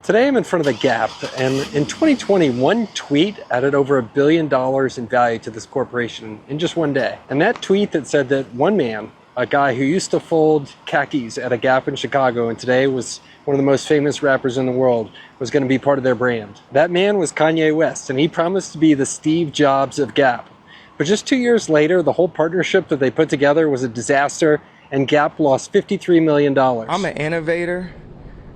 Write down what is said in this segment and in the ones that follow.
Today I'm in front of the Gap, and in 2020, one tweet added over $1 billion in value to this corporation in just one day. And that tweet that said that one man, a guy who used to fold khakis at a Gap in Chicago and today was one of the most famous rappers in the world, was going to be part of their brand. That man was Kanye West, and he promised to be the Steve Jobs of Gap. But just 2 years later, the whole partnership that they put together was a disaster, and Gap lost $53 million. I'm an innovator,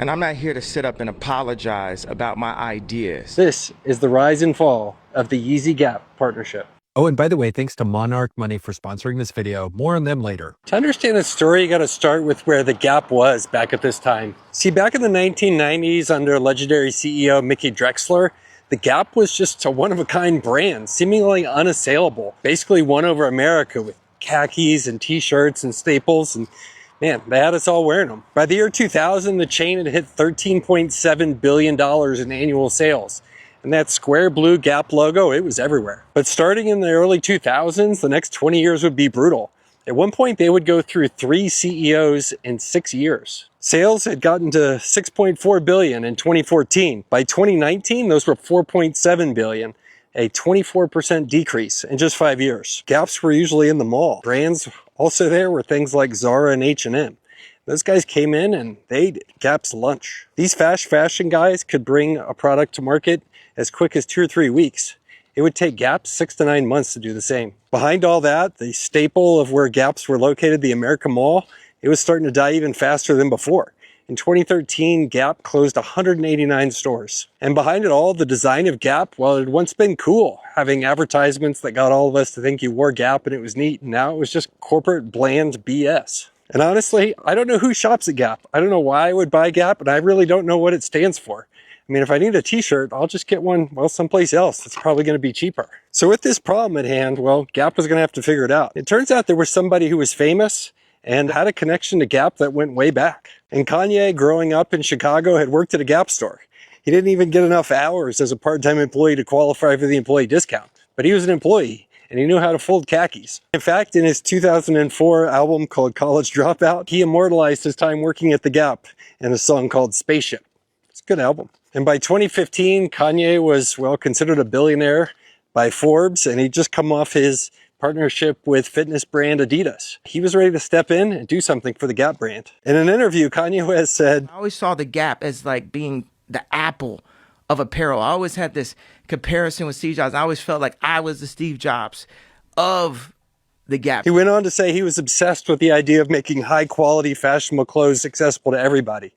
and I'm not here to sit up and apologize about my ideas. This is the rise and fall of the Yeezy Gap partnership. Oh, and by the way, thanks to Monarch Money for sponsoring this video. More on them later. To understand the story, you got to start with where the Gap was back at this time. See, back in the 1990s, under legendary CEO Mickey Drexler, the Gap was just a one-of-a-kind brand, seemingly unassailable. Basically won over America with khakis and t-shirts and staples, and man, they had us all wearing them. By the year 2000, the chain had hit $13.7 billion in annual sales. And that square blue Gap logo, it was everywhere. But starting in the early 2000s, the next 20 years would be brutal. At one point, they would go through 3 CEOs in 6 years. Sales had gotten to $6.4 billion in 2014. By 2019, those were $4.7 billion, a 24% decrease in just 5 years. Gaps were usually in the mall. Brands also there were things like Zara and H&M. Those guys came in and they ate Gap's lunch. These fast fashion guys could bring a product to market as quick as 2 or 3 weeks. It would take Gap 6 to 9 months to do the same. Behind all that, the staple of where Gaps were located, the America Mall, it was starting to die even faster than before. In 2013, Gap closed 189 stores. And behind it all, the design of Gap, well, it had once been cool, having advertisements that got all of us to think you wore Gap and it was neat. And now it was just corporate bland BS. And honestly, I don't know who shops at Gap. I don't know why I would buy Gap, and I really don't know what it stands for. I mean, if I need a t-shirt, I'll just get one, well, someplace else. It's probably going to be cheaper. So with this problem at hand, well, Gap was going to have to figure it out. It turns out there was somebody who was famous and had a connection to Gap that went way back. And Kanye, growing up in Chicago, had worked at a Gap store. He didn't even get enough hours as a part-time employee to qualify for the employee discount. But he was an employee, and he knew how to fold khakis. In fact, in his 2004 album called College Dropout, he immortalized his time working at the Gap in a song called Spaceship. It's a good album. And by 2015, Kanye was, well, considered a billionaire by Forbes, and he'd just come off his partnership with fitness brand Adidas. He was ready to step in and do something for the Gap brand. In an interview, Kanye West said, I always saw the Gap as like being the Apple of apparel. I always had this comparison with Steve Jobs. I always felt like I was the Steve Jobs of the Gap. He went on to say he was obsessed with the idea of making high-quality, fashionable clothes accessible to everybody,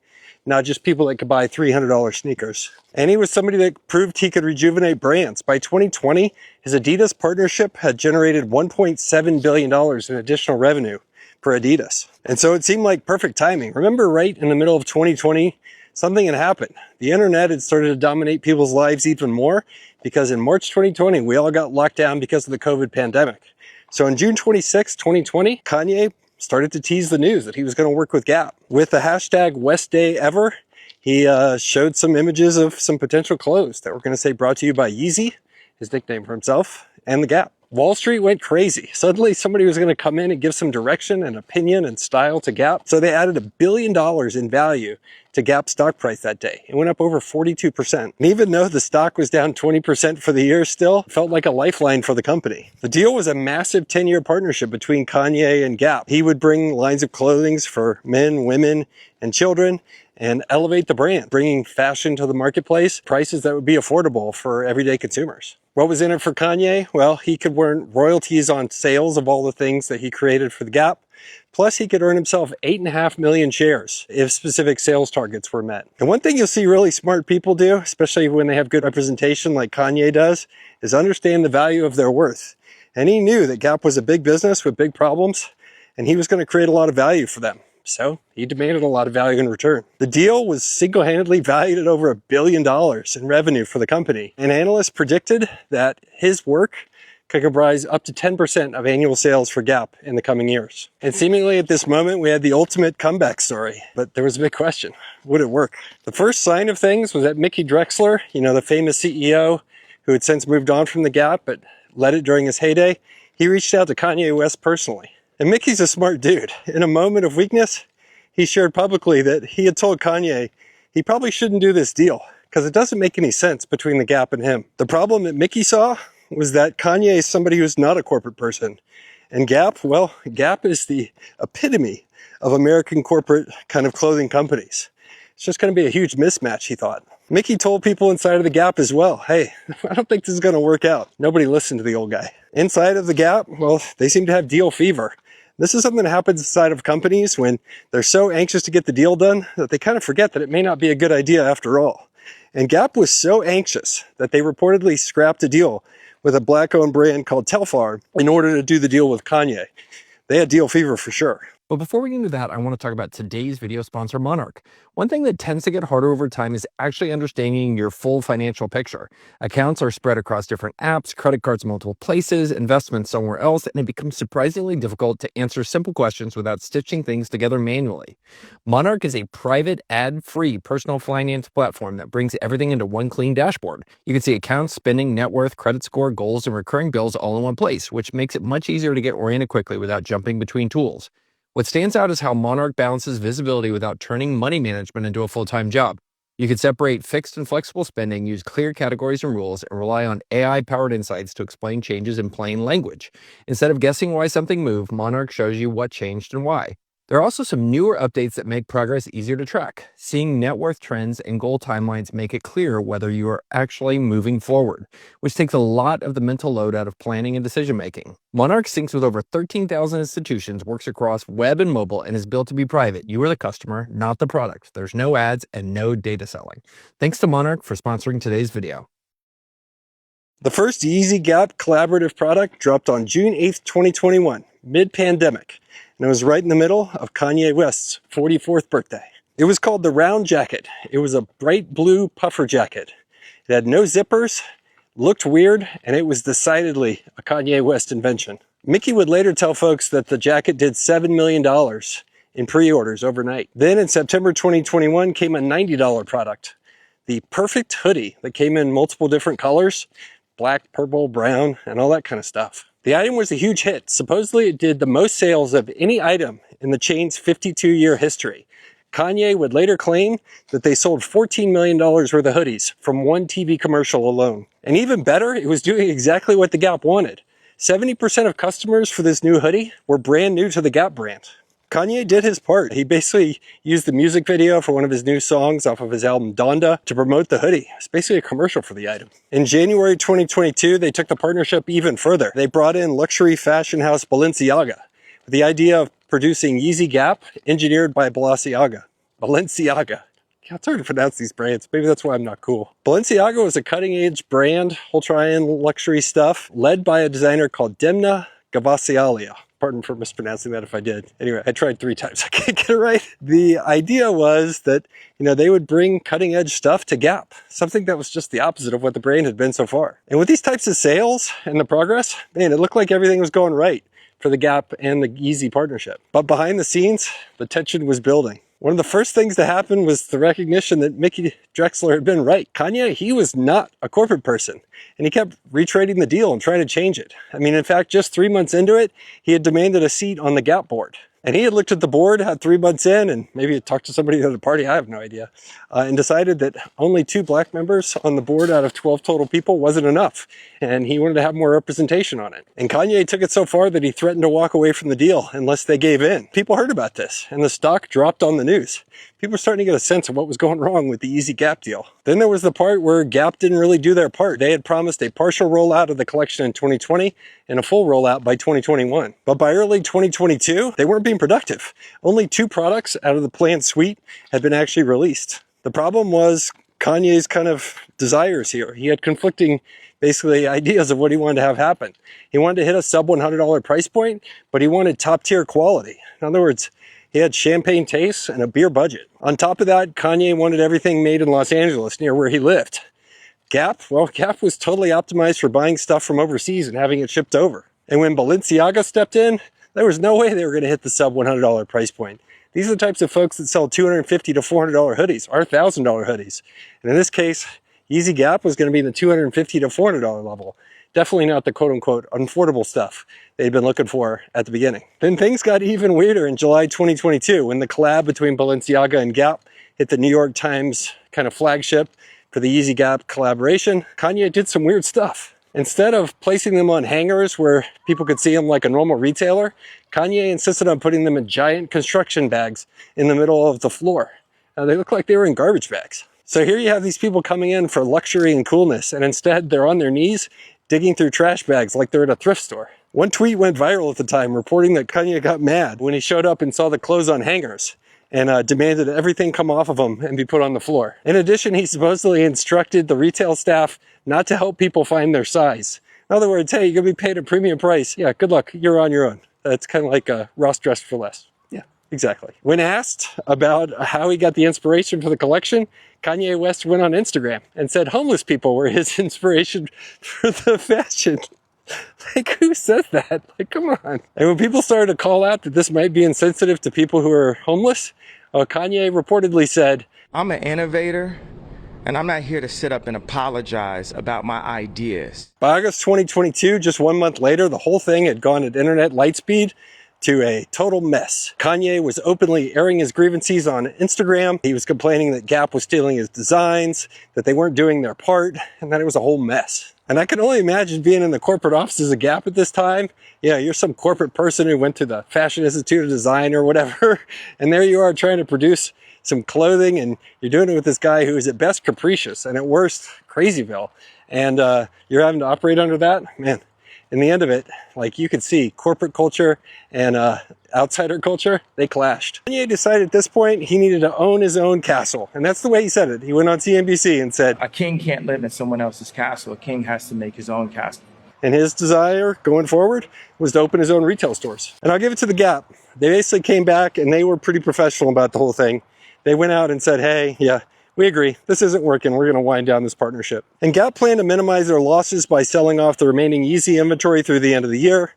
not just people that could buy $300 sneakers. And he was somebody that proved he could rejuvenate brands. By 2020, his Adidas partnership had generated $1.7 billion in additional revenue for Adidas. And so it seemed like perfect timing. Remember, right in the middle of 2020, something had happened. The internet had started to dominate people's lives even more because in March 2020, we all got locked down because of the COVID pandemic. So on June 26, 2020, Kanye started to tease the news that he was going to work with Gap. With the hashtag #WestDayEver, he showed some images of some potential clothes that were going to say brought to you by Yeezy, his nickname for himself, and the Gap. Wall Street went crazy. Suddenly somebody was going to come in and give some direction and opinion and style to Gap. So they added $1 billion in value to Gap's stock price that day. It went up over 42%. And even though the stock was down 20% for the year still, it felt like a lifeline for the company. The deal was a massive 10-year partnership between Kanye and Gap. He would bring lines of clothing for men, women, and children and elevate the brand, bringing fashion to the marketplace, prices that would be affordable for everyday consumers. What was in it for Kanye? Well, he could earn royalties on sales of all the things that he created for the Gap. Plus, he could earn himself 8.5 million shares if specific sales targets were met. And one thing you'll see really smart people do, especially when they have good representation like Kanye does, is understand the value of their worth. And he knew that Gap was a big business with big problems, and he was going to create a lot of value for them. So he demanded a lot of value in return. The deal was single-handedly valued at over $1 billion in revenue for the company. And analysts predicted that his work could comprise up to 10% of annual sales for Gap in the coming years. And seemingly at this moment, we had the ultimate comeback story. But there was a big question. Would it work? The first sign of things was that Mickey Drexler, the famous CEO who had since moved on from the Gap but led it during his heyday, he reached out to Kanye West personally. And Mickey's a smart dude. In a moment of weakness, he shared publicly that he had told Kanye he probably shouldn't do this deal because it doesn't make any sense between the Gap and him. The problem that Mickey saw was that Kanye is somebody who's not a corporate person. And Gap, well, Gap is the epitome of American corporate kind of clothing companies. It's just going to be a huge mismatch, he thought. Mickey told people inside of the Gap as well, hey, I don't think this is going to work out. Nobody listened to the old guy. Inside of the Gap, well, they seem to have deal fever. This is something that happens inside of companies when they're so anxious to get the deal done that they kind of forget that it may not be a good idea after all. And Gap was so anxious that they reportedly scrapped a deal with a black-owned brand called Telfar in order to do the deal with Kanye. They had deal fever for sure. But before we get into that, I want to talk about today's video sponsor, Monarch. One thing that tends to get harder over time is actually understanding your full financial picture. Accounts are spread across different apps, credit cards multiple places, investments somewhere else, and it becomes surprisingly difficult to answer simple questions without stitching things together manually. Monarch is a private, ad-free personal finance platform that brings everything into one clean dashboard. You can see accounts, spending, net worth, credit score, goals, and recurring bills all in one place, which makes it much easier to get oriented quickly without jumping between tools. What stands out is how Monarch balances visibility without turning money management into a full-time job. You can separate fixed and flexible spending, use clear categories and rules, and rely on AI-powered insights to explain changes in plain language. Instead of guessing why something moved, Monarch shows you what changed and why. There are also some newer updates that make progress easier to track. Seeing net worth trends and goal timelines make it clear whether you are actually moving forward, which takes a lot of the mental load out of planning and decision making. Monarch syncs with over 13,000 institutions, works across web and mobile, and is built to be private. You are the customer, not the product. There's no ads and no data selling. Thanks to Monarch for sponsoring today's video. The first Yeezy Gap collaborative product dropped on June 8th, 2021, mid-pandemic, and it was right in the middle of Kanye West's 44th birthday. It was called the Round Jacket. It was a bright blue puffer jacket. It had no zippers, looked weird, and it was decidedly a Kanye West invention. Mickey would later tell folks that the jacket did $7 million in pre-orders overnight. Then in September 2021 came a $90 product, the Perfect Hoodie that came in multiple different colors, black, purple, brown, and all that kind of stuff. The item was a huge hit. Supposedly it did the most sales of any item in the chain's 52-year history. Kanye would later claim that they sold $14 million worth of hoodies from one TV commercial alone. And even better, it was doing exactly what the Gap wanted. 70% of customers for this new hoodie were brand new to the Gap brand. Kanye did his part. He basically used the music video for one of his new songs off of his album Donda to promote the hoodie. It's basically a commercial for the item. In January 2022, they took the partnership even further. They brought in luxury fashion house Balenciaga with the idea of producing Yeezy Gap engineered by Balenciaga. Balenciaga. Yeah, it's hard to pronounce these brands. Maybe that's why I'm not cool. Balenciaga was a cutting-edge brand, whole try-in luxury stuff, led by a designer called Demna Gvasalia. Pardon for mispronouncing that if I did. Anyway, I tried 3 times. I can't get it right. The idea was that, they would bring cutting edge stuff to Gap, something that was just the opposite of what the brand had been so far. And with these types of sales and the progress, man, it looked like everything was going right for the Gap and the Yeezy partnership. But behind the scenes, the tension was building. One of the first things to happen was the recognition that Mickey Drexler had been right. Kanye, he was not a corporate person, and he kept retrading the deal and trying to change it. In fact, just 3 months into it, he had demanded a seat on the Gap board. And he had looked at the board, had 3 months in, and maybe had talked to somebody at a party, I have no idea, and decided that only 2 black members on the board out of 12 total people wasn't enough. And he wanted to have more representation on it. And Kanye took it so far that he threatened to walk away from the deal unless they gave in. People heard about this, and the stock dropped on the news. People were starting to get a sense of what was going wrong with the Yeezy Gap deal. Then there was the part where Gap didn't really do their part. They had promised a partial rollout of the collection in 2020 and a full rollout by 2021. But by early 2022, they weren't being productive. Only 2 products out of the planned suite had been actually released. The problem was Kanye's kind of desires here. He had conflicting, basically, ideas of what he wanted to have happen. He wanted to hit a sub $100 price point, but he wanted top tier quality. In other words, he had champagne tastes and a beer budget. On top of that, Kanye wanted everything made in Los Angeles, near where he lived. Gap? Well, Gap was totally optimized for buying stuff from overseas and having it shipped over. And when Balenciaga stepped in, there was no way they were going to hit the sub $100 price point. These are the types of folks that sell $250 to $400 hoodies, or $1,000 hoodies. And in this case, Yeezy Gap was going to be in the $250 to $400 level. Definitely not the quote-unquote affordable stuff they'd been looking for at the beginning. Then things got even weirder in July 2022 when the collab between Balenciaga and Gap hit the New York Times kind of flagship for the Yeezy Gap collaboration, Kanye did some weird stuff. Instead of placing them on hangers where people could see them like a normal retailer, Kanye insisted on putting them in giant construction bags in the middle of the floor. Now, they look like they were in garbage bags. So here you have these people coming in for luxury and coolness, and instead they're on their knees digging through trash bags like they're at a thrift store. One tweet went viral at the time reporting that Kanye got mad when he showed up and saw the clothes on hangers and demanded everything come off of them and be put on the floor. In addition, he supposedly instructed the retail staff not to help people find their size. In other words, hey, you're gonna be paid a premium price. Yeah, good luck, you're on your own. That's kind of like Ross dressed for less. Yeah, exactly. When asked about how he got the inspiration for the collection, Kanye West went on Instagram and said homeless people were his inspiration for the fashion. Like, who says that? Like, come on. And when people started to call out that this might be insensitive to people who are homeless, Kanye reportedly said, I'm an innovator, and I'm not here to sit up and apologize about my ideas. By August 2022, just 1 month later, the whole thing had gone at internet light speed to a total mess. Kanye was openly airing his grievances on Instagram. He was complaining that Gap was stealing his designs, that they weren't doing their part, and that it was a whole mess. And I can only imagine being in the corporate offices of Gap at this time. Yeah, you're some corporate person who went to the Fashion Institute of Design or whatever, and there you are trying to produce some clothing, and you're doing it with this guy who is at best capricious and at worst crazyville. And you're having to operate under that? Man. In the end of it, like, you could see corporate culture and outsider culture, they clashed. Kanye decided at this point he needed to own his own castle. And that's the way he said it. He went on CNBC and said, A king can't live in someone else's castle. A king has to make his own castle. and his desire going forward was to open his own retail stores. And I'll give it to the Gap. They basically came back and they were pretty professional about the whole thing. They went out and said, hey, yeah, we agree, this isn't working, we're going to wind down this partnership. And Gap planned to minimize their losses by selling off the remaining Yeezy inventory through the end of the year,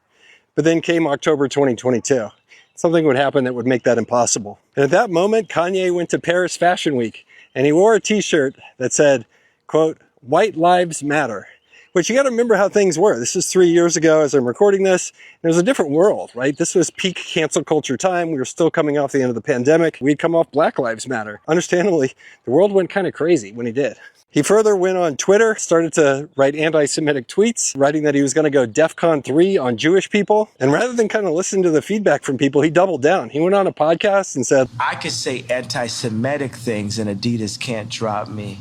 but then came October 2022. Something would happen that would make that impossible. And at that moment, Kanye went to Paris Fashion Week, and he wore a t-shirt that said, quote, "White Lives Matter." But you got to remember how things were. This is 3 years ago as I'm recording this. It was a different world, right? This was peak cancel culture time. We were still coming off the end of the pandemic. We'd come off Black Lives Matter. Understandably, the world went kind of crazy when he did. He further went on Twitter, started to write anti-Semitic tweets, writing that he was going to go DEFCON 3 on Jewish people. And rather than kind of listen to the feedback from people, he doubled down. He went on a podcast and said, I could say anti-Semitic things and Adidas can't drop me.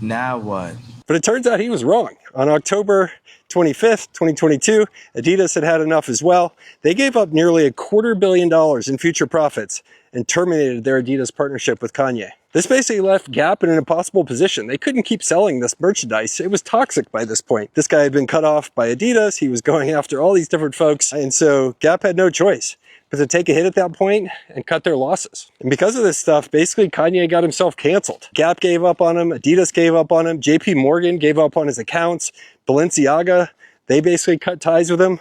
Now what? But it turns out he was wrong. On October 25th, 2022, Adidas had had enough as well. They gave up nearly $250 million in future profits and terminated their Adidas partnership with Kanye. This basically left Gap in an impossible position. They couldn't keep selling this merchandise. It was toxic by this point. This guy had been cut off by Adidas. He was going after all these different folks. And so Gap had no choice but to take a hit at that point and cut their losses. And because of this stuff, basically Kanye got himself canceled. Gap gave up on him, Adidas gave up on him, JP Morgan gave up on his accounts, Balenciaga, they basically cut ties with him.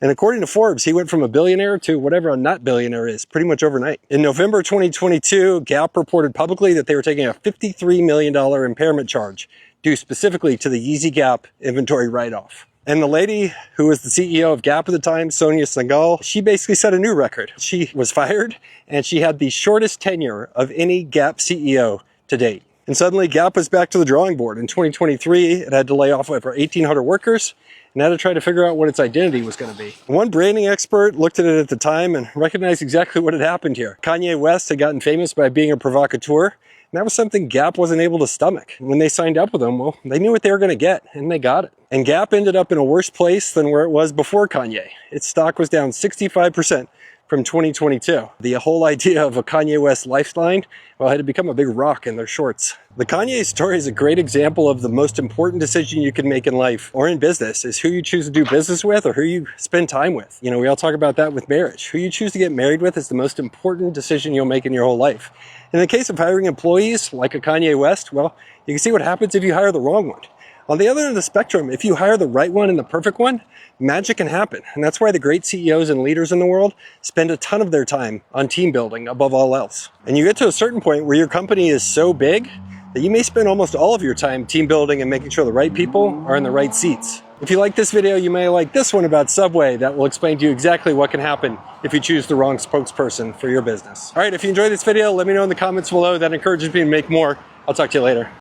And according to Forbes, he went from a billionaire to whatever a not billionaire is, pretty much overnight. In November 2022, Gap reported publicly that they were taking a $53 million impairment charge, due specifically to the Yeezy Gap inventory write-off. And the lady who was the CEO of Gap at the time, Sonia Syngal, she basically set a new record. She was fired, and she had the shortest tenure of any Gap CEO to date. And suddenly, Gap was back to the drawing board. In 2023, it had to lay off over 1,800 workers, and had to try to figure out what its identity was going to be. One branding expert looked at it at the time and recognized exactly what had happened here. Kanye West had gotten famous by being a provocateur, and that was something Gap wasn't able to stomach. When they signed up with him, well, they knew what they were going to get, and they got it. And Gap ended up in a worse place than where it was before Kanye. Its stock was down 65% from 2022. The whole idea of a Kanye West lifeline, well, had to become a big rock in their shorts. The Kanye story is a great example of the most important decision you can make in life or in business is who you choose to do business with or who you spend time with. You know, we all talk about that with marriage. Who you choose to get married with is the most important decision you'll make in your whole life. In the case of hiring employees like a Kanye West, well, you can see what happens if you hire the wrong one. On the other end of the spectrum, if you hire the right one and the perfect one, magic can happen. And that's why the great CEOs and leaders in the world spend a ton of their time on team building above all else. And you get to a certain point where your company is so big that you may spend almost all of your time team building and making sure the right people are in the right seats. If you like this video, you may like this one about Subway that will explain to you exactly what can happen if you choose the wrong spokesperson for your business. All right, if you enjoyed this video, let me know in the comments below. That encourages me to make more. I'll talk to you later.